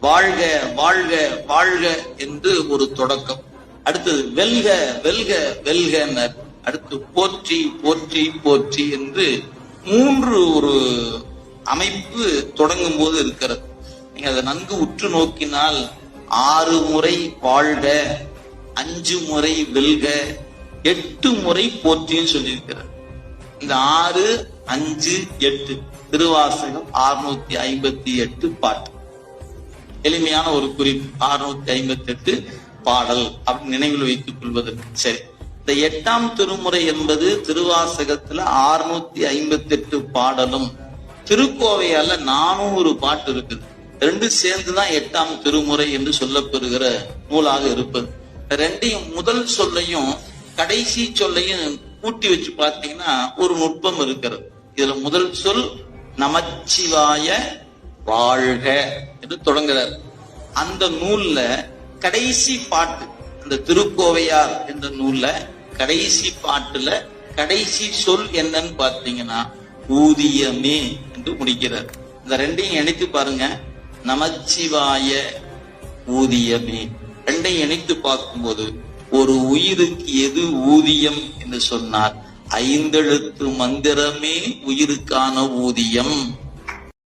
வாழ்க வாழ்க வாழ்க என்று ஒரு தொடக்கம். அடுத்தது வெல்க வெல்க வெல்க, அடுத்து போற்றி போற்றி போற்றி என்று 3 ஒரு அமைப்பு தொடங்கும் போது இருக்கிறது. நீங்க அதை நன்கு உற்று நோக்கினால் 6 முறை வாழ்க, 5 முறை வெல்க, 8 முறை போற்றின்னு சொல்லியிருக்கிறார். இந்த 6, 5, 8 திருவாசகம் 658 பாட்டு. எளிமையான ஒரு குறிப்பு, 658 பாடல் அப்படின்னு நினைவில் வைத்துக் கொள்வது. சரி, இந்த 8ஆம் திருமுறை என்பது திருவாசகத்துல 658 பாடலும் திருக்கோவையால 400 பாட்டு இருக்குது. 2 சேர்ந்துதான் 8ஆம் திருமுறை என்று சொல்லப்பெறுகிற நூலாக இருப்பது. 2ஐயும் முதல் சொல்லையும் கடைசி சொல்லையும் கூட்டி வச்சு பார்த்தீங்கன்னா ஒரு நுட்பம் இருக்கிறது. இதுல முதல் சொல் நமச்சிவாய வாழ்க என்று தொடங்குறார். அந்த நூல்ல கடைசி பாட்டு, அந்த திருக்கோவையார் என்ற நூல்ல கடைசி பாட்டுல கடைசி சொல் என்னன்னு பார்த்தீங்கன்னா ஊதியமே என்று முடிக்கிறார். இந்த 2ஐயும் இணைத்து பாருங்க, நமச்சிவாய ஊதியமே. 2ஐயும் இணைத்து பார்க்கும்போது ஒரு உயிருக்கு எது ஊதியம் என்று சொன்னார், 5 எழுத்து மந்திரமே உயிருக்கான ஊதியம்.